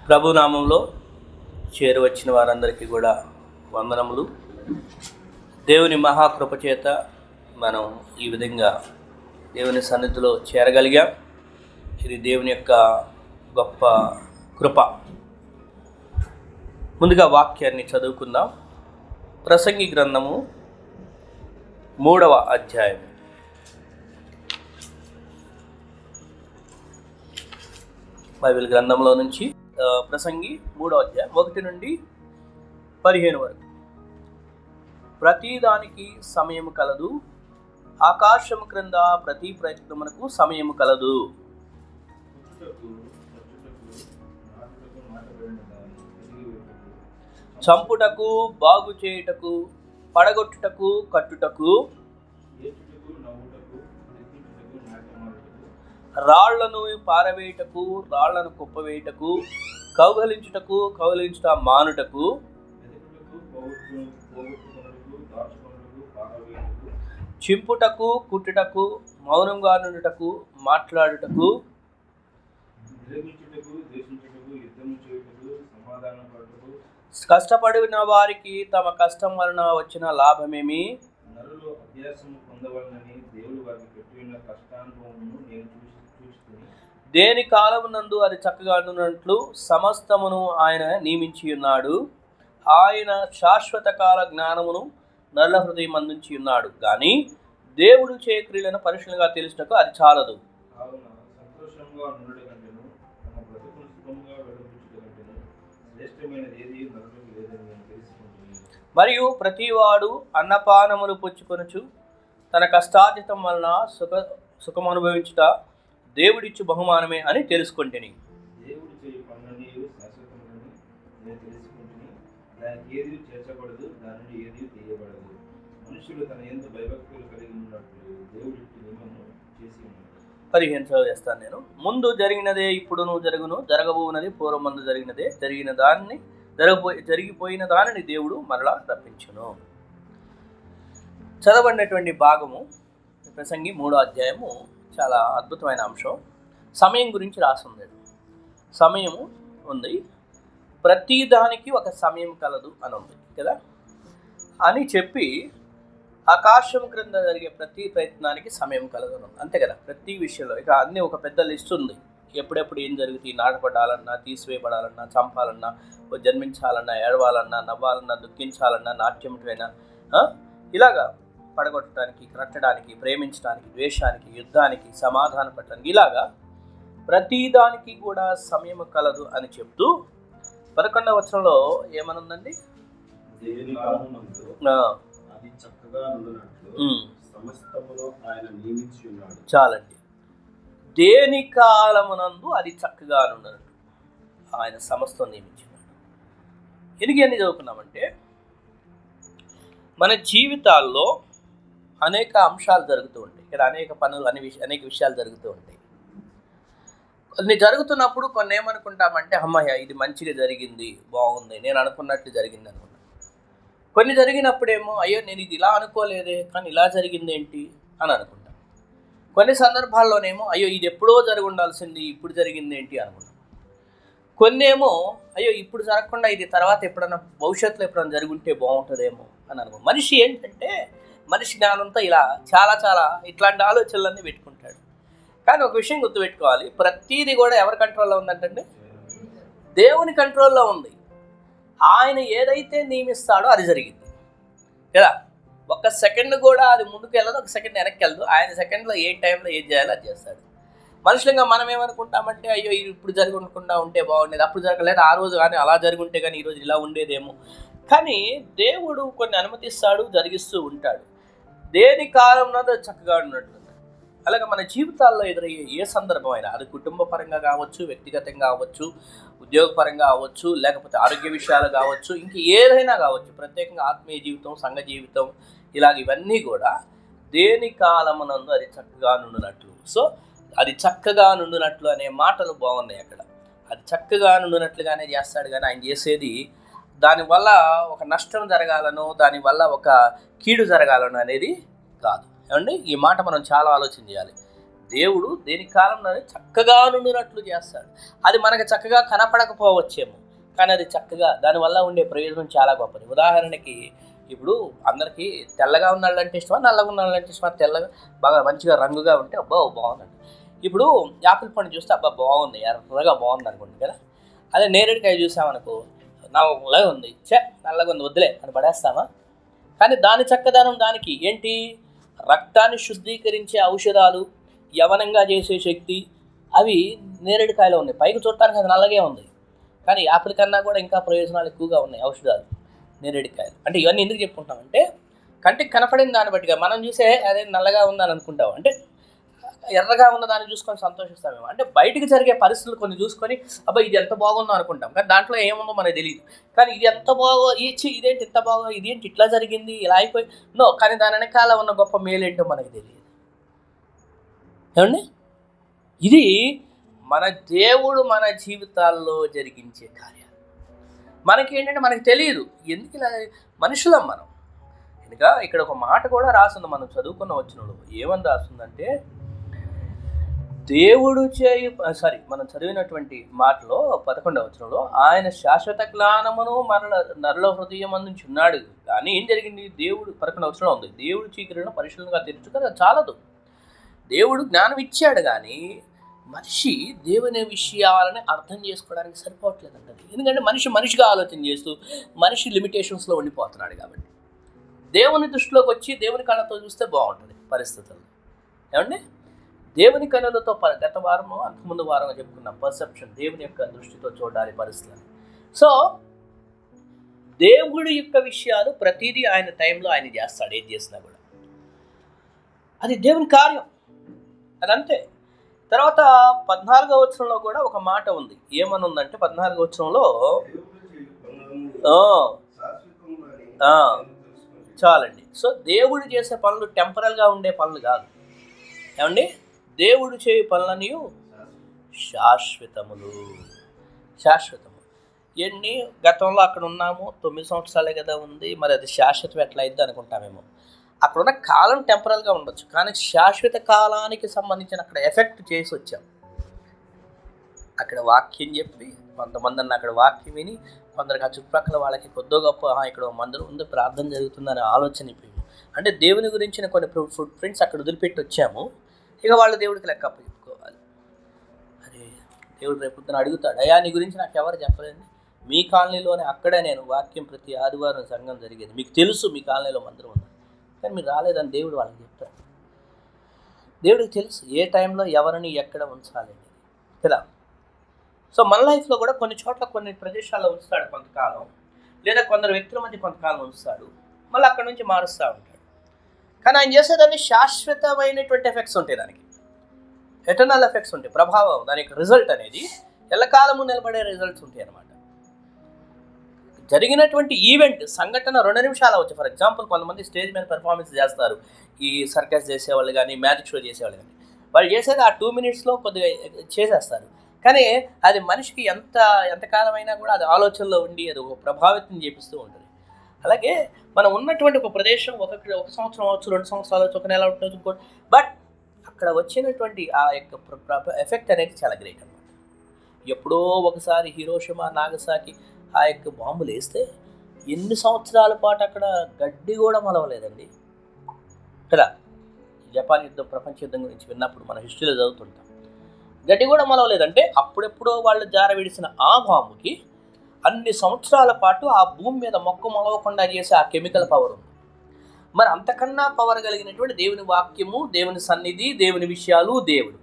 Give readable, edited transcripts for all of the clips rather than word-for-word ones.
ప్రభు నామంలో చేరువచ్చిన వారందరికీ కూడా వందనములు. దేవుని మహాకృప చేత మనం ఈ విధంగా దేవుని సన్నిధిలో చేరగలిగాం. ఇది దేవుని యొక్క గొప్ప కృప. ముందుగా వాక్యాన్ని చదువుకుందాం. ప్రసంగి గ్రంథము 3వ అధ్యాయం. బైబిల్ గ్రంథంలో నుంచి ప్రసంగి 3వ అధ్యాయం 1 నుండి 15 వరకు. ప్రతిదానికి సమయం కలదు, ఆకాశం క్రింద ప్రతి ప్రయత్నమునకు సమయం కలదు. చంపుటకు, బాగు చేయుటకు, పడగొట్టుటకు, కట్టుటకు, రాళ్లను పారవేయుటకు, రాళ్లను కుప్పవేయుటకు, కౌగలించుటకు, కౌగలించుట మానుటకు, చింపుటకు, కుట్టుటకు, మౌనంగా నుండుటకు, మాట్లాడుటకు, కష్టపడిన వారికి తమ కష్టం వలన వచ్చిన లాభమేమి? దేని కాలమునందు అది చక్కగా ఉన్నట్లు సమస్తమును ఆయన నియమించి ఉన్నాడు. ఆయన శాశ్వత కాల జ్ఞానమును నరుల హృదయం అందించి ఉన్నాడు. కానీ దేవుడు చే క్రియలను పరిశీలనగా తెలుసుటకు అది చాలదు. మరియు ప్రతివాడు అన్నపానములు పుచ్చుకొనుచు తన కష్టార్జితం వలన సుఖం అనుభవించుట దేవుడిచ్చు బహుమానమే అని తెలుసుకుంటుని. చేస్తాను నేను. ముందు జరిగినదే ఇప్పుడును జరుగును, జరగబోనది పూర్వమందు జరిగినదే, జరిగిన దాన్ని జరిగిపోయిన దానిని దేవుడు మరలా రప్పించును. చదవబడినటువంటి భాగము ప్రసంగి 3వ అధ్యాయము చాలా అద్భుతమైన అంశం. సమయం గురించి రాసింది. సమయము ఉంది, ప్రతి దానికి ఒక సమయం కలదు అని ఉంది కదా అని చెప్పి, ఆకాశం క్రింద జరిగే ప్రతి ప్రయత్నానికి సమయం కలదు అని, అంతే కదా. ప్రతి విషయంలో ఇక అన్నీ ఒక పెద్ద లిస్ట్ ఉంది. ఎప్పుడెప్పుడు ఏం జరుగుతుంది, నాటపడాలన్నా, తీసివేయబడాలన్నా, చంపాలన్నా, జన్మించాలన్నా, ఏడవాలన్నా, నవ్వాలన్నా, దుఃఖించాలన్నా, నాట్యమైనా, ఇలాగా పడగొట్టడానికి, కట్టడానికి, ప్రేమించడానికి, ద్వేషానికి, యుద్ధానికి, సమాధానం పట్టడానికి, ఇలాగా ప్రతిదానికి కూడా సమయం కలదు అని చెప్తూ 11వ వచనంలో ఏమనుందండి? చాలండి. దేని కాలమునందు అది చక్కగా నుండినట్టు ఆయన సమస్తం నియమించినాడు. ఎందుకు అన్ని చదువుకున్నామంటే, మన జీవితాల్లో అనేక అంశాలు జరుగుతూ ఉంటాయి. ఇక్కడ అనేక పనులు, అనేక విషయాలు జరుగుతూ ఉంటాయి. కొన్ని జరుగుతున్నప్పుడు కొన్ని ఏమనుకుంటామంటే, అమ్మయ్య ఇది మంచిగా జరిగింది, బాగుంది, నేను అనుకున్నట్లు జరిగింది అనుకున్నాను. కొన్ని జరిగినప్పుడేమో అయ్యో నేను ఇది ఇలా అనుకోలేదే, కానీ ఇలా జరిగింది ఏంటి అని అనుకుంటాం. కొన్ని సందర్భాల్లోనేమో అయ్యో ఇది ఎప్పుడో జరిగి ఉండాల్సింది, ఇప్పుడు జరిగింది ఏంటి అనుకుంటాం. కొన్ని ఏమో అయ్యో ఇప్పుడు జరగకుండా ఇది తర్వాత ఎప్పుడన్నా భవిష్యత్తులో ఎప్పుడైనా జరుగుంటే బాగుంటుందేమో అని అనుకో. మనిషి ఏంటంటే, మనిషి జ్ఞానంతో ఇలా చాలా ఇట్లాంటి ఆలోచనలన్నీ పెట్టుకుంటాడు. కానీ ఒక విషయం గుర్తుపెట్టుకోవాలి, ప్రతిదీ కూడా ఎవరి కంట్రోల్లో ఉందంటే దేవుని కంట్రోల్లో ఉంది. ఆయన ఏదైతే నియమిస్తాడో అది జరిగింది కదా. ఒక సెకండ్ కూడా అది ముందుకు వెళ్ళదు, ఒక సెకండ్ వెనక్కి వెళ్ళదు. ఆయన సెకండ్లో ఏ టైంలో ఏం చేయాలో అది చేస్తాడు. మనుషులంగా మనం ఏమనుకుంటామంటే, అయ్యో ఇప్పుడు జరగకుండా ఉంటే బాగుండేది, అప్పుడు జరగలేదు, ఆ రోజు కానీ అలా జరుగుంటే కానీ ఈరోజు ఇలా ఉండేదేమో. కానీ దేవుడు కొన్ని అనుమతిస్తాడు, జరిగిస్తూ ఉంటాడు. దేని కాలంలో చక్కగా ఉన్నట్టు. అలాగే మన జీవితాల్లో ఎదురయ్యే ఏ సందర్భం అయినా, అది కుటుంబ పరంగా కావచ్చు, వ్యక్తిగతంగా కావచ్చు, ఉద్యోగపరంగా కావచ్చు, లేకపోతే ఆరోగ్య విషయాలు కావచ్చు, ఇంక ఏదైనా కావచ్చు, ప్రత్యేకంగా ఆత్మీయ జీవితం, సంఘ జీవితం, ఇలాగ ఇవన్నీ కూడా దేని కాలమునందు అది చక్కగా నుండినట్లు. సో అది చక్కగా నుండినట్లు అనే మాటలు బాగున్నాయి అక్కడ. అది చక్కగా నుండినట్లుగానే చేస్తాడు. కానీ ఆయన చేసేది దానివల్ల ఒక నష్టం జరగాలనో, దానివల్ల ఒక కీడు జరగాలనో అనేది కాదు. ఏమండి, ఈ మాట మనం చాలా ఆలోచన చేయాలి. దేవుడు దేని కాలంలోనే చక్కగా నుండినట్లు చేస్తాడు. అది మనకు చక్కగా కనపడకపోవచ్చేమో, కానీ అది చక్కగా దానివల్ల ఉండే ప్రయోజనం చాలా గొప్పది. ఉదాహరణకి ఇప్పుడు అందరికీ తెల్లగా ఉన్నాళ్ళంటే ఇష్టమా, నల్లగా ఉన్నాళ్ళంటే ఇష్టమా? తెల్లగా బాగా మంచిగా రంగుగా ఉంటే అబ్బా బాగుందండి. ఇప్పుడు యాపిల్ పండు చూస్తే అబ్బా బాగుంది, ఎర్రగా బాగుంది అనుకోండి కదా. అదే నేరేడుకాయ చూసామనుకో, నల్లగా ఉంది, నల్లగా ఉంది వద్దులే అని పడేస్తామా? కానీ దాని చక్కదనం దానికి ఏంటి? రక్తాన్ని శుద్ధీకరించే ఔషధాలు, యవనంగా చేసే శక్తి, అవి నేరేడుకాయలో ఉన్నాయి. పైకి చూడటానికి అది నల్లగే ఉంది, కానీ యాపిల్ కన్నా కూడా ఇంకా ప్రయోజనాలు ఎక్కువగా ఉన్నాయి ఔషధాలు నేరేడుకాయలు. అంటే ఇవన్నీ ఎందుకు చెప్పుకుంటామంటే కంటికి కనపడిన దాన్ని బట్టిగా మనం చూసే అదే నల్లగా ఉందని అనుకుంటాం, అంటే ఎర్రగా ఉన్న దాన్ని చూసుకొని సంతోషిస్తామేమో. అంటే బయటికి జరిగే పరిస్థితులు కొన్ని చూసుకొని అబ్బా ఇది ఎంత బాగుందో అనుకుంటాం, కానీ దాంట్లో ఏముందో మనకు తెలియదు. కానీ ఇది ఎంత బాగో ఇదేంటి ఇంత బాగో, ఇదేంటి ఇట్లా జరిగింది, ఇలా అయిపోయి నో, కానీ దాని వెనకాల ఉన్న గొప్ప మేలేంటో మనకు తెలియదు. ఏమండి, ఇది మన దేవుడు మన జీవితాల్లో జరిగించే కార్యాలు. మనకి ఏంటంటే మనకి తెలియదు ఎందుకు ఇలా మనుషులం మనం. ఇంకా ఇక్కడ ఒక మాట కూడా రాస్తుంది మనం చదువుకున్న వచనంలో. ఏమని రాస్తుందంటే దేవుడు మనం చదివినటువంటి మాటలో 11వ వచనంలో ఆయన శాశ్వత జ్ఞానమును నరుల హృదయం అందించున్నాడు. కానీ ఏం జరిగింది? దేవుడు 11వ వచనంలో ఉంది, దేవుడు చీకటిని పరిశీలనగా తెరుచుకొని అది చాలదు. దేవుడు జ్ఞానం ఇచ్చాడు, కానీ మనిషి దేవుని విషయాలని అర్థం చేసుకోవడానికి సరిపోవట్లేదండి. ఎందుకంటే మనిషిగా ఆలోచన చేస్తూ మనిషి లిమిటేషన్స్లో ఉండిపోతున్నాడు. కాబట్టి దేవుని దృష్టిలోకి వచ్చి దేవుని కళ్ళతో చూస్తే బాగుంటుంది పరిస్థితులు. ఏమండి, దేవుని కనులతో గత వారము అంతకుముందు వారం చెప్పుకున్న పర్సెప్షన్, దేవుని యొక్క దృష్టితో చూడాలి పరిస్థితులు. సో దేవుడి యొక్క విషయాలు ప్రతిదీ ఆయన టైంలో ఆయన చేస్తాడు. ఏం చేసినా కూడా అది దేవుని కార్యం, అదంతే. తర్వాత 14వ వచనంలో కూడా ఒక మాట ఉంది. ఏమని ఉందంటే 14వ వచనంలో చాలండి. సో దేవుడు చేసే పనులు టెంపరల్గా ఉండే పనులు కాదు. ఏమండి, దేవుడు చేయు పనులని శాశ్వతములు. ఎన్ని గతంలో అక్కడ ఉన్నాము, 9 సంవత్సరాలే కదా ఉంది, మరి అది శాశ్వతం ఎట్లా అయింది అనుకుంటామేమో. అక్కడ ఉన్న కాలం టెంపరల్గా ఉండొచ్చు, కానీ శాశ్వత కాలానికి సంబంధించిన అక్కడ ఎఫెక్ట్ చేసి వచ్చాం. అక్కడ వాక్యం చెప్పి కొంతమంది అక్కడ వాక్యం విని, కొందరికి ఆ చుట్టుపక్కల వాళ్ళకి కొద్దో గొప్ప ఇక్కడ మందిరం ఉంది, ప్రార్థన జరుగుతుందనే ఆలోచన ఇప్పింది. అంటే దేవుని గురించిన కొన్ని ఫుడ్ ప్రింట్స్ అక్కడ వదిలిపెట్టి వచ్చాము. ఇక వాళ్ళు దేవుడికి లెక్క చెప్పుకోవాలి. అరే దేవుడు రేపు అడుగుతాడు, అయ్యా నీ గురించి నాకు ఎవరు చెప్పలేదు, మీ కాలనీలోనే అక్కడే నేను వాక్యం ప్రతి ఆదివారం సంఘం జరిగేది, మీకు తెలుసు మీ కాలనీలో మందిరం ఉంది, కానీ మీరు రాలేదని దేవుడు వాళ్ళకి చెప్తాడు. దేవుడికి తెలుసు ఏ టైంలో ఎవరిని ఎక్కడ ఉంచాలి కదా. సో మన లైఫ్లో కూడా కొన్ని చోట్ల కొన్ని ప్రదేశాల్లో ఉంచుతాడు కొంతకాలం, లేదా కొందరు వ్యక్తుల మధ్య కొంతకాలం ఉంచుతాడు, మళ్ళీ అక్కడ నుంచి మారుస్తూ ఉంటాడు. కానీ ఆయన చేసేదాన్ని శాశ్వతమైనటువంటి ఎఫెక్ట్స్ ఉంటాయి, దానికి ఎటర్నల్ ఎఫెక్ట్స్ ఉంటాయి, ప్రభావం, దాని యొక్క రిజల్ట్ అనేది ఎల్లకాలము నిలబడే రిజల్ట్స్ ఉంటాయి అన్నమాట. జరిగినటువంటి ఈవెంట్ సంఘటన 2 నిమిషాలు అవచ్చు. ఫర్ ఎగ్జాంపుల్ కొంతమంది స్టేజ్ మీద పెర్ఫార్మెన్స్ చేస్తారు, ఈ సర్కస్ చేసేవాళ్ళు కానీ మ్యాజిక్ షో చేసేవాళ్ళు కానీ, వాళ్ళు చేసేది ఆ 2 మినిట్స్లో కొద్దిగా చేసేస్తారు. కానీ అది మనిషికి ఎంతకాలమైనా కూడా అది ఆలోచనలో ఉండి అది ఒక ప్రభావితం చేపిస్తూ ఉంటుంది. అలాగే మనం ఉన్నటువంటి ఒక ప్రదేశం ఒక సంవత్సరం అవచ్చు, 2 సంవత్సరాలు అవచ్చు, 1 నెల అవచ్చు, ఇంకోటి, బట్ అక్కడ వచ్చినటువంటి ఆ యొక్క ఎఫెక్ట్ అనేది చాలా గ్రేట్ అన్నమాట. ఎప్పుడో ఒకసారి హిరోషిమా నాగసాకి ఆ యొక్క బాంబులు వేస్తే ఎన్ని సంవత్సరాల పాటు అక్కడ గడ్డి కూడా మొలవలేదండి కదా. జపాన్ యుద్ధం, ప్రపంచ యుద్ధం గురించి విన్నప్పుడు మన హిస్టరీలో చదువుతుంటాం, గడ్డి కూడా మొలవలేదంటే అప్పుడెప్పుడో వాళ్ళు జార విడిసిన ఆ బాంబుకి అన్ని సంవత్సరాల పాటు ఆ భూమి మీద మొక్క మొలవకుండా చేసే ఆ కెమికల్ పవర్ ఉంది. మరి అంతకన్నా పవర్ కలిగినటువంటి దేవుని వాక్యము, దేవుని సన్నిధి, దేవుని విషయాలు, దేవుడు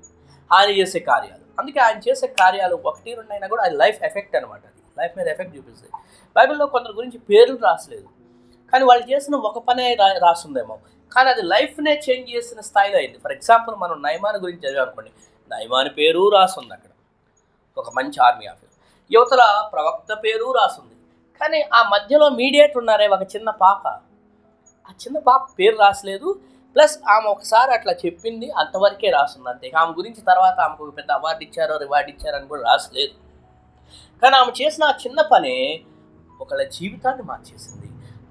ఆయన చేసే కార్యాలు. అందుకే ఆయన చేసే కార్యాలు 1-2 అయినా కూడా అది లైఫ్ ఎఫెక్ట్ అనమాట. అది లైఫ్ మీద ఎఫెక్ట్ చూపిస్తుంది. బైబిల్లో కొందరి గురించి పేర్లు రాసలేదు, కానీ వాళ్ళు చేసిన ఒక పనే రాస్తుందేమో, కానీ అది లైఫ్నే చేంజ్ చేసిన స్థాయిలో అయింది. ఫర్ ఎగ్జాంపుల్ మనం నయమాన్ గురించి చదివామనుకోండి, నయమాన్ పేరు రాస్తుంది అక్కడ, ఒక మంచి ఆర్మీ ఆఫీసర్. యువతల ప్రవక్త పేరు రాస్తుంది, కానీ ఆ మధ్యలో మీడియేటర్ ఉన్నారే ఒక చిన్న పాప, ఆ చిన్న పాప పేరు రాసలేదు. ప్లస్ ఆమె ఒకసారి అట్లా చెప్పింది, అంతవరకే రాస్తుంది అంతే. ఆమె గురించి తర్వాత ఆమెకు ఒక పెద్ద అవార్డు ఇచ్చారో రివార్డు ఇచ్చారని కూడా రాసలేదు. కానీ ఆమె చేసిన ఆ చిన్న పనే ఒకళ్ళ జీవితాన్ని మార్చేసింది.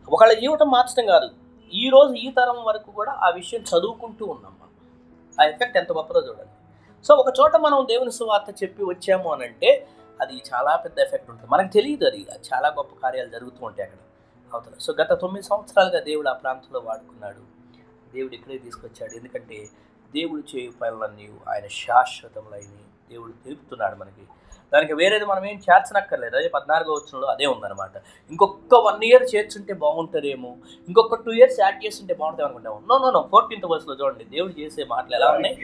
ఒకళ్ళ జీవితం మార్చడం కాదు, ఈరోజు ఈ తరం వరకు కూడా ఆ విషయం చదువుకుంటూ ఉన్నాం మనం. ఆ ఎఫెక్ట్ ఎంత గొప్పదో చూడండి. సో ఒక చోట మనం దేవుని సువార్త చెప్పి వచ్చాము అని అంటే అది చాలా పెద్ద ఎఫెక్ట్ ఉంటుంది. మనకు తెలియదు, అది చాలా గొప్ప కార్యాలు జరుగుతూ ఉంటాయి అక్కడ అవతల. సో గత 9 సంవత్సరాలుగా దేవుడు ఆ ప్రాంతంలో వాడుకున్నాడు, దేవుడు ఇక్కడే తీసుకొచ్చాడు. ఎందుకంటే దేవుడు చేయు పనులన్నీ ఆయన శాశ్వతములైనవి దేవుడు తెలుపుతున్నాడు మనకి. దానికి వేరేది మనం ఏం చేర్చనక్కర్లేదు. అదే 14వ వచనంలో అదే ఉందన్నమాట. ఇంకొక 1 year చేర్చుంటే బాగుంటుందేమో, ఇంకొక 2 years యాడ్ చేస్తుంటే బాగుంటుంది అనుకుంటాము. నో 14th verseలో చూడండి దేవుడు చేసే మాటలు ఎలా ఉన్నాయి.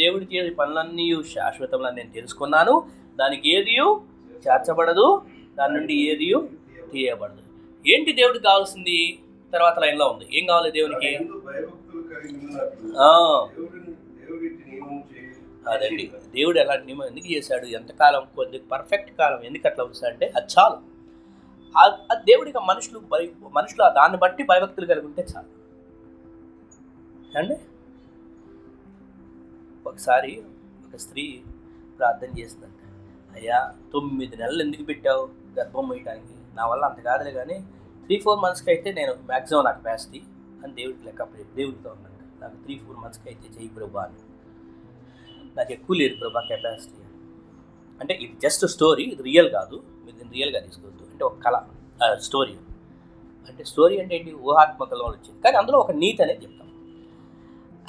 దేవుడు చేసే పనులన్నీ శాశ్వతములని నేను తెలుసుకున్నాను, దానికి ఏది చేర్చబడదు, దాని నుండి ఏది తీయబడదు. ఏంటి దేవుడికి కావాల్సింది? తర్వాత లైన్లో ఉంది, ఏం కావాలి దేవునికి? అదండి, దేవుడు ఎలా నియమం ఎందుకు చేశాడు, ఎంతకాలం, కొద్ది పర్ఫెక్ట్ కాలం ఎందుకు అట్లా ఉంచాడంటే అది చాలు. దేవుడికి మనుషులు దాన్ని బట్టి భయభక్తులు కలిగి ఉంటే చాలు అండి. ఒకసారి ఒక స్త్రీ ప్రార్థన చేసిందంట, అయ్యా 9 నెలలు ఎందుకు పెట్టావు గర్భం వేయడానికి? నా వల్ల అంత కాదులే కానీ 3-4 monthsకి అయితే నేను మ్యాక్సిమం నా కెపాసిటీ అని దేవుడికి లెక్క దేవుడితో ఉందంట. నాకు 3-4 monthsకి అయితే చెయ్యి ప్రభా అని, నాకు ఎక్కువ లేదు ప్రభా కెపాసిటీ అంటే. ఇది జస్ట్ స్టోరీ, ఇది రియల్ కాదు, మీరు దీన్ని రియల్గా తీసుకోవద్దు. అంటే ఒక కళ స్టోరీ అంటే. స్టోరీ అంటే ఏంటి? ఊహాత్మకలో వచ్చింది, కానీ అందులో ఒక నీతి అనేది చెప్తాం.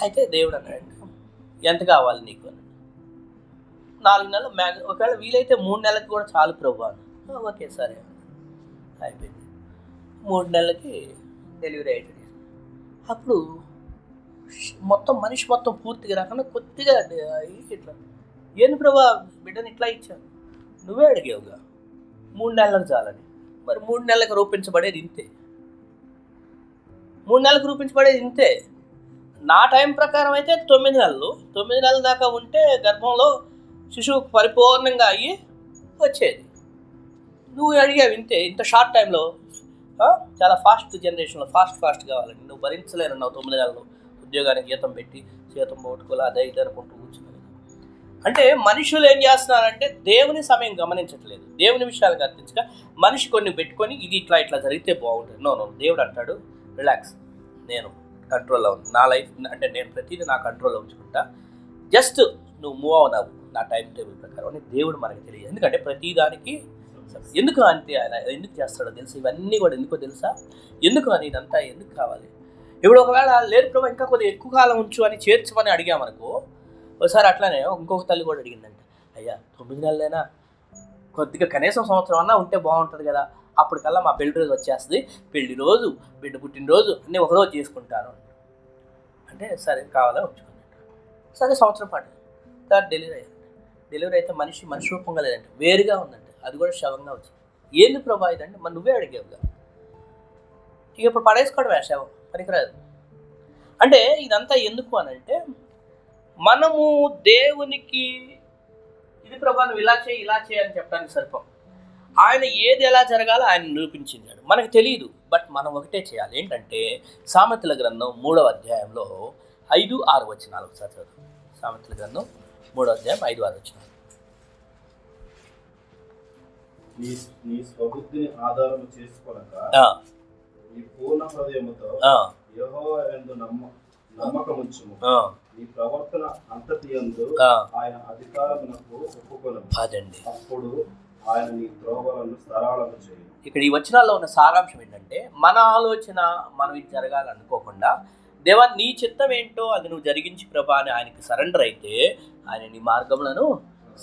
అయితే దేవుడు అన్నాడంటే ఎంత కావాలి నీకు అని. 4 నెలలు ఒకవేళ వీలైతే 3 నెలలకు కూడా చాలు ప్రభు అని. ఓకే సరే అయిపోయింది. 3 నెలలకి డెలివరీ అయ్యేది. అప్పుడు మనిషి మొత్తం పూర్తిగా రాకుండా కొద్దిగా ఇట్లా, ఏంది ప్రభా బిడ్డని ఇట్లా ఇచ్చాను, నువ్వే అడిగావుగా 3 నెలలకు చాలని. మరి 3 నెలలకు రూపించబడేది ఇంతే, 3 నెలలకు రూపించబడేది ఇంతే. నా టైం ప్రకారం అయితే 9 నెలలు, 9 నెలల దాకా ఉంటే గర్భంలో శిశువు పరిపూర్ణంగా అయ్యి వచ్చేది. నువ్వు అడిగావు ఇంతే, ఇంత షార్ట్ టైంలో. చాలా ఫాస్ట్ జనరేషన్లో ఫాస్ట్ కావాలండి. నువ్వు భరించలేనన్నావు 9 నెలలు ఉద్యోగానికి జీతం పెట్టి జీతం పోగొట్టుకోవాలి, అదే ఇది అనుకుంటూ కూర్చున్నాను. అంటే మనుషులు ఏం చేస్తున్నారంటే దేవుని సమయం గమనించట్లేదు, దేవుని విషయాలు గమనించక మనిషి కొన్ని పెట్టుకొని ఇది ఇట్లా జరిగితే బాగుంటుంది. నో దేవుడు అంటాడు రిలాక్స్, నేను కంట్రోల్లో ఉంది, నా లైఫ్ అంటే నేను ప్రతిదీ నా కంట్రోల్లో ఉంచుకుంటా, జస్ట్ నువ్వు మూవ్ అవునావు నా టైం టేబుల్ ప్రకారం అని దేవుడు మనకు తెలియదు. ఎందుకంటే ప్రతిదానికి ఎందుకు అంతే ఆయన ఎందుకు చేస్తాడో తెలుసు, ఇవన్నీ కూడా ఎందుకో తెలుసా, ఎందుకు అని ఇదంతా ఎందుకు కావాలి. ఇప్పుడు ఒకవేళ లేదు ప్రభు ఇంకా కొద్దిగా ఎక్కువ కాలం ఉంచు అని చేర్చమని అడిగామనుకో, ఒకసారి అట్లానే ఇంకొక తల్లి కూడా అడిగిందంట, అయ్యా 9 నెలలైనా కొద్దిగా కనీసం సంవత్సరం అన్నా ఉంటే బాగుంటుంది కదా, అప్పటికల్లా మా పెళ్లి రోజు వచ్చేస్తుంది, పెళ్లి రోజు బిడ్డ పుట్టినరోజు అన్నీ ఒకరోజు చేసుకుంటాను అంటే సరే కావాలా ఉంచుకుంది. సరే సంవత్సరం పాటు తర్వాత డెలివరీ అయితే మనిషి రూపంగా లేదంటే వేరుగా ఉందంటే, అది కూడా శవంగా వచ్చింది. ఏంది ప్రభా ఇదంటే మరి నువ్వే అడిగావుగా, ఇక ఇప్పుడు పడేసుకోవడమే శవం, పనికిరాదు. అంటే ఇదంతా ఎందుకు అని అంటే మనము దేవునికి ఇది ప్రభా నువ్వు ఇలా చేయి అని చెప్పడానికి సరిపోం. ఆయన ఏది ఎలా జరగాలో ఆయన నిరూపించాడు, మనకు తెలియదు. బట్ మనం ఒకటే చేయాలి, ఏంటంటే సామెతల గ్రంథం 3వ అధ్యాయంలో 5-6 వచనాలు ఒకసారి చదువు. సామెతల గ్రంథం 3వ అధ్యాయం 5-6 వచనాలు. నీ స్వబుద్ధిని ఆధారం చేసుకొనక నీ పూర్ణ హృదయముతో యెహోవా యందు నమ్మకముంచుము. నీ ప్రవర్తన అంతటి యందు ఆయన అధికారమునకు ఒప్పుకొనుము. అదండి, అప్పుడు ఆయన నీ త్రోవలను సరళము చేయును. ఇక్కడ ఈ వచనాల్లో ఉన్న సారాంశం ఏంటంటే మన ఆలోచన మనం ఇది జరగాలనుకోకుండా, దేవా నీ చిత్తం ఏంటో అది నువ్వు జరిగించి ప్రభా అని ఆయనకి సరెండర్ అయితే ఆయన నీ మార్గములను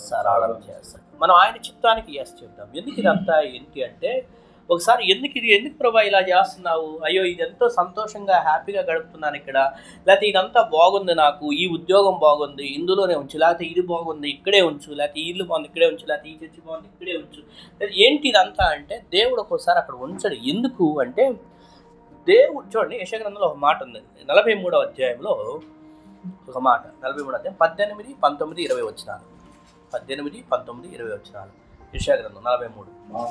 సరళం చేస్తాడు. మనం ఆయన చిత్తానికి ఎస్ చెప్తాం. ఎందుకు ఇదంతా ఏంటి అంటే, ఒకసారి ఎందుకు ప్రభా ఇలా చేస్తున్నావు, అయ్యో ఇది ఎంతో సంతోషంగా హ్యాపీగా గడుపుతున్నాను ఇక్కడ, లేకపోతే ఇదంతా బాగుంది, నాకు ఈ ఉద్యోగం బాగుంది ఇందులోనే ఉంచు, లేకపోతే ఇది బాగుంది ఇక్కడే ఉంచు, లేకపోతే ఈ ఇల్లు బాగుంది ఇక్కడే ఉంచు, లేకపోతే ఈ చర్చి బాగుంది ఇక్కడే ఉంచు. ఏంటి ఇదంతా అంటే దేవుడు ఒక్కోసారి అక్కడ ఉంచడు. ఎందుకు అంటే దేవుడు చూడండి, యెషయా గ్రంథంలో ఒక మాట ఉంది 43వ అధ్యాయంలో ఒక మాట, 43వ అధ్యాయం 18, 19, 20 వచనాలు. 18, 19, 20 వచనాలు. యెషయా గ్రంథం 43. మా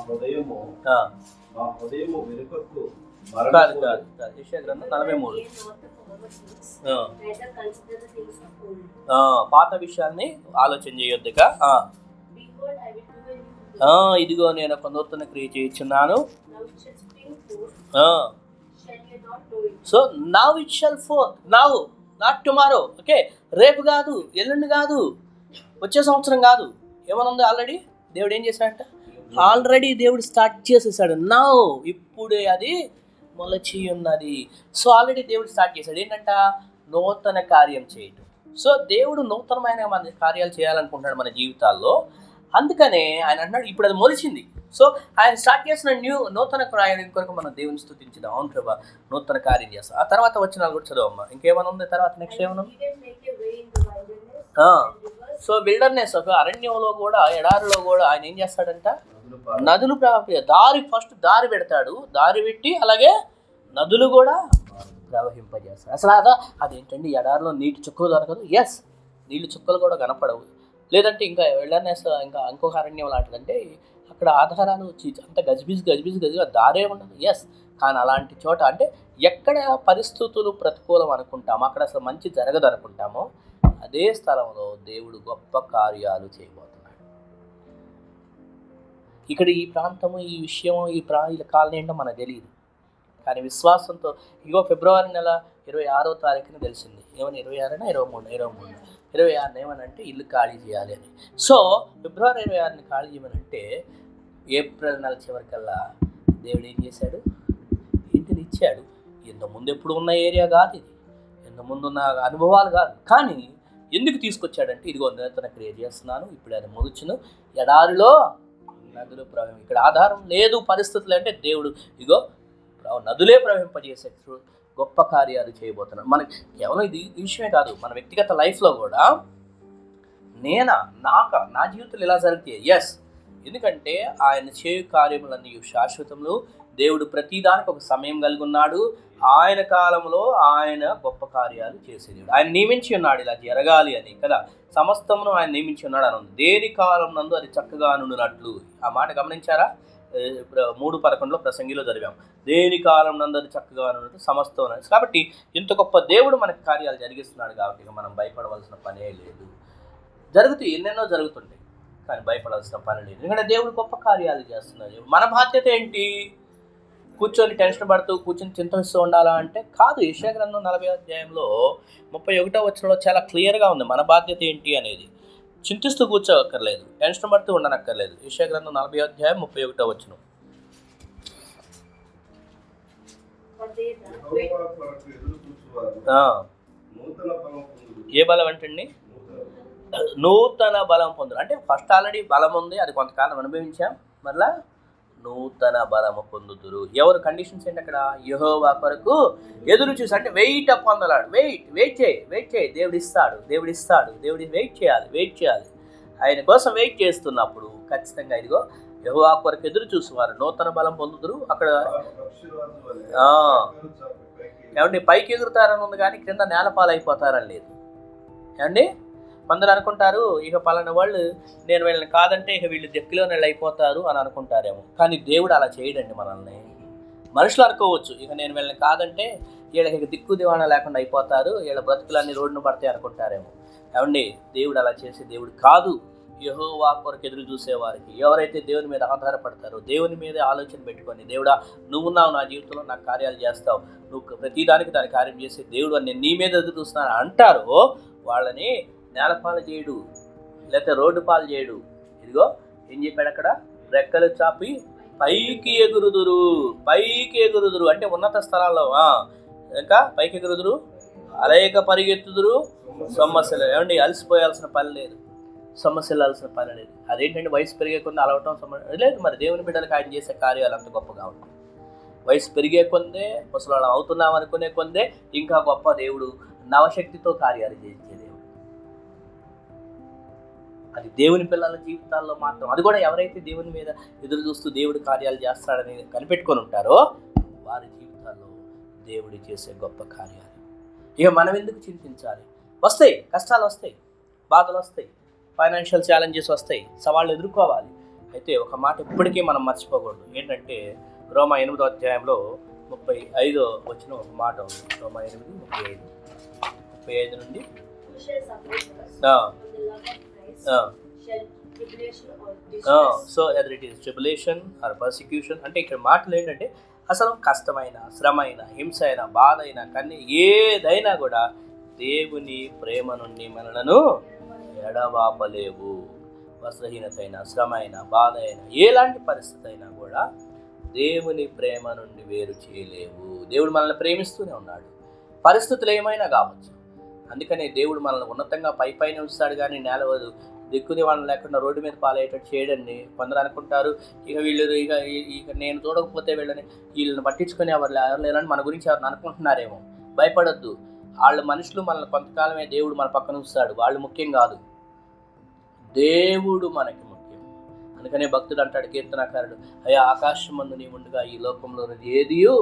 హృదయము వెనుకకు యెషయా గ్రంథం 43. పాత విషయాన్ని ఆలోచన చేయొద్దుగా, ఇదిగో నేను ఒక నూతన క్రియ చేయించున్నాను, shall ye not know it? So now it shall fourth, now not tomorrow. Okay, రేపు కాదు, ఎల్లుండి కాదు, వచ్చే సంవత్సరం కాదు. ఏమనుంది ఆల్రెడీ? దేవుడు ఏం చేశాడంట? ఆల్రెడీ దేవుడు స్టార్ట్ చేసేసాడు. నౌ, ఇప్పుడే అది మొలచి ఉన్నది. సో ఆల్రెడీ దేవుడు స్టార్ట్ చేశాడు. ఏంటంట? నూతన కార్యం చేయటం. సో దేవుడు నూతనమైన మన కార్యాలు చేయాలనుకుంటున్నాడు మన జీవితాల్లో. అందుకనే ఆయన అన్నాడు ఇప్పుడు అది మొలిచింది. సో ఆయన స్టార్ట్ చేసిన నూతన కార్యం కొరకు మనం దేవుని స్తుతించుదాం. అవును ప్రభా, నూతన కార్యం చేస్తాం. ఆ తర్వాత వచ్చిన కూడా చదవమ్మా. ఇంకేమైనా ఉంది తర్వాత? నెక్స్ట్ ఏమైనా ఉంది? He will make a way in the wilderness ఆ. and rivers సో విల్డర్నెస్, ఒక అరణ్యంలో కూడా, ఎడారిలో కూడా ఆయన ఏం చేస్తాడంట? నదులు నదులు ఫస్ట్ దారి పెడతాడు. దారి పెట్టి అలాగే నదులు కూడా ప్రవహింపజేస్తాడు. అసలు అదేంటండి, ఎడారిలో నీటి చుక్కలు దొరకదు? ఎస్, నీళ్ళు చుక్కలు కూడా కనపడవు. లేదంటే ఇంకా విల్డర్నెస్, ఇంకా ఇంకొక అరణ్యం లాంటిదంటే అక్కడ ఆధారాలు వచ్చి అంత గజిబిజి దారే ఉండదు. ఎస్, కానీ అలాంటి చోట అంటే ఎక్కడ పరిస్థితులు ప్రతికూలం అనుకుంటామో, అక్కడ అసలు మంచి జరగదు అనుకుంటామో, అదే స్థలంలో దేవుడు గొప్ప కార్యాలు చేయబోతున్నాడు. ఇక్కడ ఈ ప్రాంతము, ఈ విషయము, ఈ కాలనీ ఏంటో మనకు తెలియదు. కానీ విశ్వాసంతో ఇగో ఫిబ్రవరి నెల 26వ తారీఖున తెలిసింది. ఏమని? 26 26 ఏమనంటే ఇల్లు ఖాళీ చేయాలి అని. సో ఫిబ్రవరి 26ని ఖాళీ చేయమనంటే ఏప్రిల్ నెల చివరికల్లా దేవుడు ఏం చేశాడు? ఇంటిని ఇచ్చాడు. ఇంతకుముందు ఎప్పుడు ఉన్న ఏరియా కాదు ఇది, ఇంతకుముందు ఉన్న అనుభవాలు కాదు. కానీ ఎందుకు తీసుకొచ్చాడంటే ఇదిగో నూతన క్రియ చేస్తున్నాను, ఇప్పుడు అది మొలుచును, ఎడారిలో నదులు ప్రవహింప. ఇక్కడ ఆధారం లేదు, పరిస్థితులు అంటే దేవుడు ఇదిగో నదులే ప్రవహింపజేసే గొప్ప కార్యాలు చేయబోతున్నాడు. మనకి కేవలం ఇది ఈ విషయమే కాదు, మన వ్యక్తిగత లైఫ్లో కూడా నా జీవితంలో ఇలా జరిగితే ఎస్, ఎందుకంటే ఆయన చేయు కార్యములన్నీ శాశ్వతములు. దేవుడు ప్రతిదానికి ఒక సమయం కలిగి ఉన్నాడు. ఆయన కాలంలో ఆయన గొప్ప కార్యాలు చేసే దేవుడు. ఆయన నియమించి ఉన్నాడు ఇలా జరగాలి అని కదా. సమస్తమును ఆయన నియమించి ఉన్నాడు అని ఉంది. దేని కాలం నందు అది చక్కగా నుండినట్లు. ఆ మాట గమనించారా? ఇప్పుడు 3:11 ప్రసంగిలో చదివాం. దేని కాలం నందు అది చక్కగా నుండి సమస్తం. కాబట్టి ఇంత గొప్ప దేవుడు మనకి కార్యాలు జరిగిస్తున్నాడు కాబట్టి ఇక మనం భయపడవలసిన పనే లేదు. జరుగుతాయి, ఎన్నెన్నో జరుగుతుంటాయి, కానీ భయపడాల్సిన పని లేదు. ఎందుకంటే దేవుడు గొప్ప కార్యాలు చేస్తున్నాడు. మన బాధ్యత ఏంటి? కూర్చొని టెన్షన్ పడుతూ కూర్చొని చింతిస్తూ ఉండాలా అంటే కాదు. యెషయా గ్రంథం 40వ అధ్యాయంలో 31వ వచనంలో చాలా క్లియర్గా ఉంది మన బాధ్యత ఏంటి అనేది. చింతిస్తూ కూర్చోక్కర్లేదు, టెన్షన్ పడుతూ ఉండనక్కర్లేదు. యెషయా గ్రంథం 40వ అధ్యాయం 31వ వచనం. but they that wait యెహోవా కొరకు ఎదురు చూచువారు నూతన బలం పొందుదురు. ఏ బలం అంటండి? నూతన బలం పొందురు. అంటే ఫస్ట్ ఆల్రెడీ బలం ఉంది, అది కొంతకాలం అనుభవించాం, మరలా నూతన బలము పొందుతురు. ఎవరు? కండిషన్స్ ఏంటి అక్కడ? యెహోవా కొరకు ఎదురు చూసి, అంటే wait upon the Lord. Wait చేయి, దేవుడు ఇస్తాడు. దేవుడి వెయిట్ చేయాలి. ఆయన కోసం వెయిట్ చేస్తున్నప్పుడు ఖచ్చితంగా ఇదిగో యెహోవా కొరకు ఎదురు చూసి వారు నూతన బలం పొందుతురు. అక్కడ పక్షిరాజు వలె రెక్కలు చాపి పైకి ఏమండి పైకి ఎగురుతారని ఉంది కానీ కింద నేలపాలైపోతారని లేదు. ఏమండి కొందరు అనుకుంటారు ఇక పలానా వాళ్ళు నేను వీళ్ళని కాదంటే ఇక వీళ్ళు దెక్కిలో నెల అయిపోతారు అని అనుకుంటారేమో. కానీ దేవుడు అలా చేయడండి మనల్ని. మనుషులు అనుకోవచ్చు ఇక నేను వీళ్ళని కాదంటే వీళ్ళకి ఇక దిక్కు దివాణా లేకుండా అయిపోతారు, వీళ్ళ బ్రతుకులన్నీ రోడ్డును పడతాయి అనుకుంటారేమో. ఏమండి దేవుడు అలా చేసే దేవుడు కాదు. యెహోవా కొరకు ఎదురు చూసేవారికి, ఎవరైతే దేవుని మీద ఆధారపడతారో, దేవుని మీదే ఆలోచన పెట్టుకొని దేవుడా నువ్వున్నావు నా జీవితంలో నాకు కార్యాలు చేస్తావు, నువ్వు ప్రతిదానికి దాని కార్యం చేసే దేవుడు అని నేను నీ మీద ఎదురు చూస్తున్నాను అంటారో వాళ్ళని నేలపాలు చేయడు, లేకపోతే రోడ్డు పాలు చేయడు. ఇదిగో ఏం చెప్పాడు అక్కడ? రెక్కలు చాపి పైకి ఎగురుదురు అంటే ఉన్నత స్థలాల్లో ఇంకా పైకి ఎగురుదురు, అలేక పరిగెత్తుదురు, సమస్యలు. ఏమండి అలసిపోయాల్సిన పని లేదు, సమస్యలు అలసిన పని లేదు. అదేంటంటే వయసు పెరిగే కొంది అలవటం లేదు. మరి దేవుని బిడ్డలకు ఆయన చేసే కార్యాలు అంత గొప్పగా ఉంటాయి. వయసు పెరిగే కొందే, ముసలాళ్ళం అవుతున్నాం అనుకునే కొందే ఇంకా గొప్ప దేవుడు నవశక్తితో కార్యాలు చేసే దేవుడు. అది దేవుని పిల్లల జీవితాల్లో మాత్రం, అది కూడా ఎవరైతే దేవుని మీద ఎదురు చూస్తూ దేవుడి కార్యాలు చేస్తాడని కనిపెట్టుకొని ఉంటారో వారి జీవితాల్లో దేవుడు చేసే గొప్ప కార్యాలు. ఇక మనం ఎందుకు చింతించాలి? వస్తాయి, కష్టాలు వస్తాయి, బాధలు వస్తాయి, ఫైనాన్షియల్ ఛాలెంజెస్ వస్తాయి, సవాళ్ళు ఎదుర్కోవాలి. అయితే ఒక మాట ఎప్పటికీ మనం మర్చిపోకూడదు. ఏంటంటే రోమా 8వ అధ్యాయంలో 35వ వచనం ఒక మాట ఉంది. రోమా 8:35 నుండి who shall separate us from the love of Christ? Shall tribulation or distress? So either it is tribulation or persecution అంటే ఇక్కడ మాటలు ఏంటంటే అసలు కష్టమైన, శ్రమైన, హింస అయినా, బాధ అయినా, ఏదైనా కూడా దేవుని ప్రేమ నుండి మనలను ఎడబాపలేవు. వస్త్రహీనత అయినా, శ్రమ అయినా, బాధ అయినా, ఎలాంటి పరిస్థితి అయినా కూడా దేవుని ప్రేమ నుండి వేరు చేయలేవు. దేవుడు మనల్ని ప్రేమిస్తూనే ఉన్నాడు, పరిస్థితులు ఏమైనా కావచ్చు. అందుకనే దేవుడు మనల్ని ఉన్నతంగా పైన ఉంచుతాడు, కానీ నేలవదు. దిక్కుని వాళ్ళని లేకుండా రోడ్డు మీద పాలయ్యేటట్టు చేయడండి. కొందరు అనుకుంటారు, ఇక వీళ్ళు ఇక నేను చూడకపోతే వీళ్ళని పట్టించుకుని ఎవరు లేరని మన గురించి ఎవరిని అనుకుంటున్నారేమో. భయపడొద్దు. వాళ్ళు మనుషులు మనల్ని కొంతకాలమే దేవుడు మన పక్కన ఉంచుతాడు. వాళ్ళు ముఖ్యం కాదు, దేవుడు మనకి ముఖ్యం. అందుకనే భక్తుడు అంటాడు, కీర్తనకారుడు, అయ్యా ఆకాశం మందు నీ ఉండగా ఈ లోకంలో ఏదియూ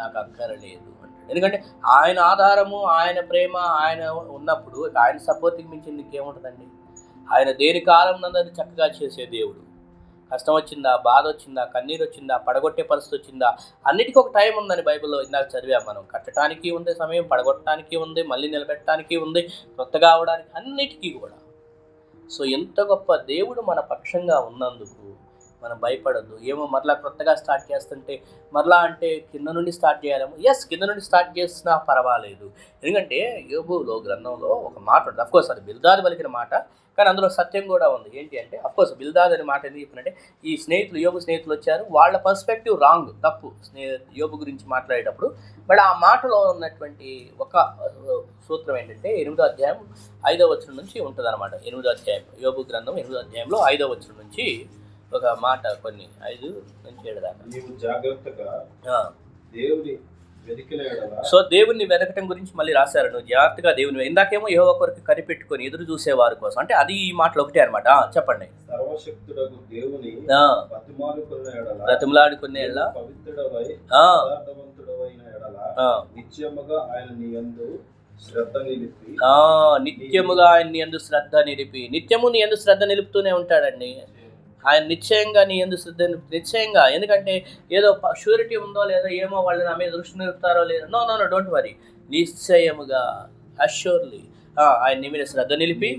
నాకు అక్కరలేదు అంటాడు. ఎందుకంటే ఆయన ఆధారము, ఆయన ప్రేమ ఆయన ఉన్నప్పుడు ఆయన సపోర్టింగ్ మించింది ఇంకేముంటుందండి. ఆయన దేని కాలం నందు చక్కగా చేసే దేవుడు. కష్టం వచ్చిందా, బాధ వచ్చిందా, కన్నీరు వచ్చిందా, పడగొట్టే పరిస్థితి వచ్చిందా, అన్నిటికీ ఒక టైం ఉందని బైబిల్లో ఇందాక చదివాం మనం. కట్టడానికి ఉంది సమయం, పడగొట్టడానికి ఉంది, మళ్ళీ నిలబెట్టడానికి ఉంది, కొత్తగా అవడానికి, అన్నిటికీ కూడా. సో ఎంత గొప్ప దేవుడు మన పక్షంగా ఉన్నందుకు మనం భయపడద్దు. ఏమో మరలా కొత్తగా స్టార్ట్ చేస్తుంటే మరలా అంటే కింద నుండి స్టార్ట్ చేయాలేమో. కింద నుండి స్టార్ట్ చేసినా పర్వాలేదు. ఎందుకంటే యోబులో గ్రంథంలో ఒక మాట ఉంటుంది. అఫ్కోర్స్ అది బిల్దాదు పలికిన మాట, కానీ అందులో సత్యం కూడా ఉంది. ఏంటి అంటే, అఫ్కోర్స్ బిల్దాదు అనే మాట ఎందుకు చెప్పినంటే, ఈ యోబు స్నేహితులు వచ్చారు, వాళ్ళ పర్స్పెక్టివ్ రాంగ్, తప్పు యోబు గురించి మాట్లాడేటప్పుడు. బట్ ఆ మాటలో ఉన్నటువంటి ఒక సూత్రం ఏంటంటే 8వ అధ్యాయం 5వ వచనం నుంచి ఉంటుంది అనమాట. 8వ అధ్యాయం యోబు గ్రంథం 8వ అధ్యాయంలో 5వ వచనం నుంచి ఒక మాట, కొన్ని 5 నుంచి 7 దాకా. నీవు జాగ్రత్తగా దేవుని వెతికిన ఎడల. సో దేవుణ్ణి వెతకటం గురించి మళ్ళీ రాశారు, నువ్వు జాగ్రత్తగా దేవుని. ఇందాకేమో యెహోవా కొరకు కనిపెట్టుకొని ఎదురు చూసేవారి కోసం, అంటే అది ఈ మాటలు ఒకటే అనమాట. చెప్పండి. సర్వశక్తుడగు దేవుని బ్రతిమలాడుకునే ఎడల, పవిత్రుడవై యథార్థవంతుడవైన ఎడల నిత్యముగా ఆయన నీ యందు శ్రద్ధ నిలిపి. నిత్యముగా ఆయన నీ యందు శ్రద్ధ నిలిపి. నిత్యము నీ యందు శ్రద్ధ నిలుపుతూనే ఉంటాడండి ఆయన. నిశ్చయంగా నీ యందు శ్రద్ధ నిశ్చయంగా. ఎందుకంటే ఏదో షూరిటీ ఉందో లేదో, ఏమో వాళ్ళు నా మీద దృష్టి నిలుపుతారో లేదో, నో డోంట్ వరీ. నిశ్చయముగా, అష్యూర్లీ ఆయన నీ మీద శ్రద్ధ నిలిపి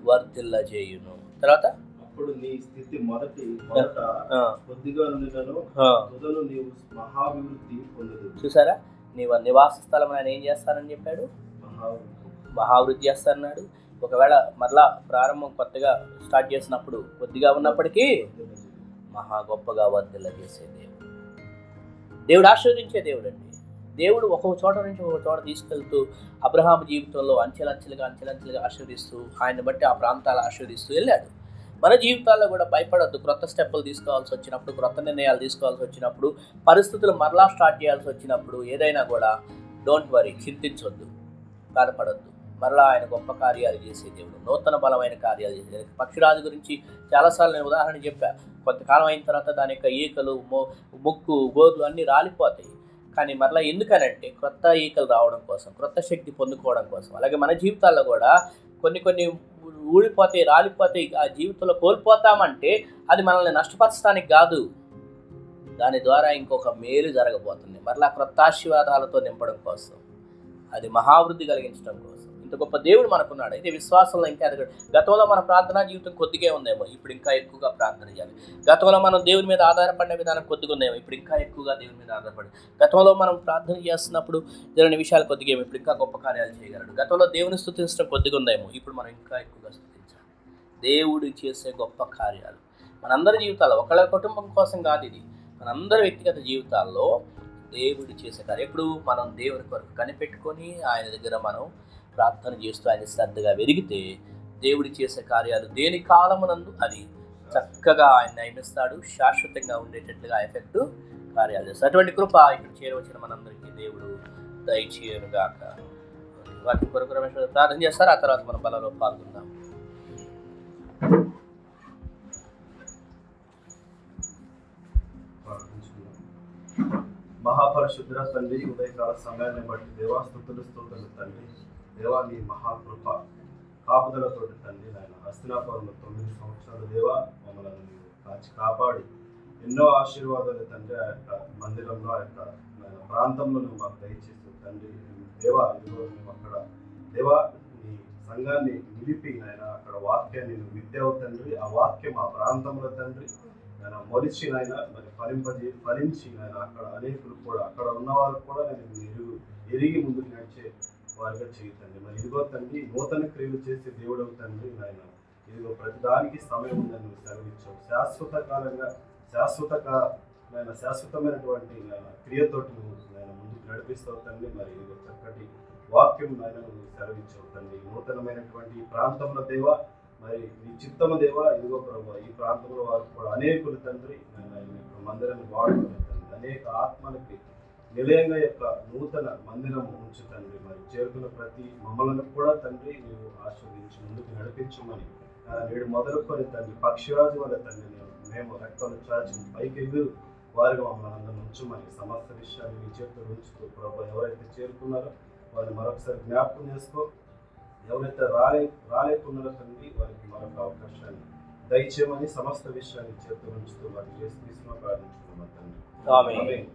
వర్ధిల్ల చేయును. తర్వాత అప్పుడు నీ స్థితి మొదట కొద్దిగా నుండినను తుదను నీవు మహాభివృద్ధి పొందుదు. చూసారా, నీవు నివాస స్థలం ఆయన ఏం చేస్తానని చెప్పాడు? మహావృద్ధి చేస్తానన్నాడు. ఒకవేళ మరలా ప్రారంభం కొత్తగా స్టార్ట్ చేసినప్పుడు కొద్దిగా ఉన్నప్పటికీ మహా గొప్పగా వర్ధిల్ల చేసే దేవుడు. దేవుడు ఆశీర్వదించే దేవుడు అండి. దేవుడు ఒక్కొక్క చోట నుంచి ఒక చోట తీసుకెళ్తూ అబ్రహాము జీవితంలో అంచెలంచెలుగా ఆశీర్వదిస్తూ, ఆయన బట్టి ఆ ప్రాంతాలు ఆశీర్వదిస్తూ వెళ్ళాడు. మన జీవితాల్లో కూడా భయపడద్దు. క్రొత్త స్టెప్పులు తీసుకోవాల్సి వచ్చినప్పుడు, క్రొత్త నిర్ణయాలు తీసుకోవాల్సి వచ్చినప్పుడు, పరిస్థితులు మరలా స్టార్ట్ చేయాల్సి వచ్చినప్పుడు, ఏదైనా కూడా డోంట్ వరీ, చింతించొద్దు, బాధపడద్దు. మరలా ఆయన గొప్ప కార్యాలు చేసే దేవుడు, నూతన బలమైన కార్యాలు చేసే. పక్షిరాజు గురించి చాలాసార్లు నేను ఉదాహరణ చెప్పాను. కొంతకాలం అయిన తర్వాత దాని యొక్క ఈకలు, ముక్కు, గోర్లు అన్నీ రాలిపోతాయి. కానీ మరలా ఎందుకనంటే క్రొత్త ఈకలు రావడం కోసం, క్రొత్త శక్తి పొందుకోవడం కోసం. అలాగే మన జీవితాల్లో కూడా కొన్ని ఊడిపోతాయి, రాలిపోతాయి, ఆ జీవితంలో కోల్పోతామంటే అది మనల్ని నష్టపరచడానికి కాదు, దాని ద్వారా ఇంకొక మేలు జరగబోతుంది. మరలా క్రొత్త ఆశీర్వాదాలతో నింపడం కోసం, అది మహావృద్ధి కలిగించడం కోసం. ఇంత గొప్ప దేవుడు మనకున్నాడు. అయితే విశ్వాసంలో ఇంకా ఎదగడు. గతంలో మన ప్రార్థనా జీవితం కొద్దిగా ఉందేమో, ఇప్పుడు ఇంకా ఎక్కువగా ప్రార్థన చేయాలి. గతంలో మనం దేవుని మీద ఆధారపడిన విధానం కొద్దిగా ఉందేమో, ఇప్పుడు ఇంకా ఎక్కువగా దేవుని మీద ఆధారపడి. గతంలో మనం ప్రార్థన చేస్తున్నప్పుడు జరిగిన విషయాలు కొద్దిగా ఏమో, ఇప్పుడు ఇంకా గొప్ప కార్యాలు చేయగలడు. గతంలో దేవుని స్తుతించడం కొద్దిగా ఉందేమో, ఇప్పుడు మనం ఇంకా ఎక్కువగా స్తుతించాలి. దేవుడు చేసే గొప్ప కార్యాలు మనందరి జీవితాల్లో, ఒకళ్ళ కుటుంబం కోసం కాదు, ఇది మనందరి వ్యక్తిగత జీవితాల్లో దేవుడు చేసే కార్యం. ఎప్పుడు మనం దేవుని కొరకు కనిపెట్టుకొని ఆయన దగ్గర మనం ప్రార్థన చేస్తూ ఆయన శ్రద్ధగా వెలిగితే దేవుడి చేసే కార్యాలు దేని కాలమునందు అది చక్కగా ఆయన నియమిస్తాడు. శాశ్వతంగా ఉండేటట్లుగా ఎఫెక్ట్ కార్యాలు చేస్తాడు. అటువంటి కృప ఇక్కడ చేరవచ్చిన మనందరికీ దేవుడు దయచేయనుగాక. వాటి కొరకు రమేశ్వర ప్రార్థన చేస్తారు. ఆ తర్వాత మనం బలలో పాల్గొందాం. మహాపరిశుద్ధ తండ్రి, ఉదయకాల సమయాన్ని బట్టి దేవాస్తుతులు స్తోత్రులు తండ్రి. దేవా నీ మహాకృప కాపుదలతో తండ్రి నాయన హస్తినాపురంలో 9 సంవత్సరాలు దేవా మమ్మల్ని మీరు కాచి కాపాడి ఎన్నో ఆశీర్వాదాలు తండ్రి ఆ యొక్క మందిరంలో, ఆ యొక్క ప్రాంతంలో నువ్వు మాకు దయచేస్తూ తండ్రి. దేవా ఈరోజు మేము అక్కడ దేవా నీ సంఘాన్ని నిలిపి నాయన అక్కడ వాక్యాన్ని నువ్వు విద్య తండ్రి, ఆ వాక్యం ఆ ప్రాంతంలో తండ్రి నేను మొలిచి నాయన మరి ఫలించి నాయన అక్కడ అనేకులు కూడా అక్కడ ఉన్న వారు కూడా నేను ఎరిగి ముందుకు నడిచే వారిగా చేయుతండి. మరి ఇదిగో తండ్రి నూతన క్రియలు చేసే దేవుడు తండ్రి నాయన, ఇదిగో ప్రతిదానికి సమయం ఉందని నువ్వు సెలవిచ్చావు. శాశ్వతమైనటువంటి క్రియతోటి నువ్వు నేను ముందుకు నడిపిస్తావు తండ్రి. మరి ఇదిగో చక్కటి వాక్యం నాయన నువ్వు సెలవిచ్చావు తండ్రి. నూతనమైనటువంటి ఈ ప్రాంతంలో దేవ మరి నీ చిత్తము దేవ, ఇదిగో ప్రభు ఈ ప్రాంతంలో వారు కూడా అనేకులు తండ్రి మందిరాన్ని వాడుకునే తండ్రి, అనేక ఆత్మలకి నిలయంగా యొక్క నూతన మందిరం ఉంచు తండ్రి. మరి చేరుకున్న ప్రతి మమ్మల్ని కూడా తండ్రి నీవు ఆశీర్వదించి ముందుకు నడిపించమని నేడు మొదలుకొని తండ్రి పక్షిరాజు వల్ల తండ్రి మేము రెక్కలు చాచి పైకి ఎగురు వారిగా మమ్మల్ని అందరం ఉంచమని సమస్త విషయాన్ని మీ చేతులు ఉంచుతూ ప్రభు ఎవరైతే చేరుకున్నారో వారిని మరొకసారి జ్ఞాపకం చేసుకో. ఎవరైతే రాలేకున్నారో తండ్రి వారికి మరొక అవకాశాన్ని దయచేయమని సమస్త విషయాన్ని చేతులు ఉంచుతూ వారిని చేసి తీసుకుని ప్రార్థించుకున్నాం తండ్రి. ఆమేన్.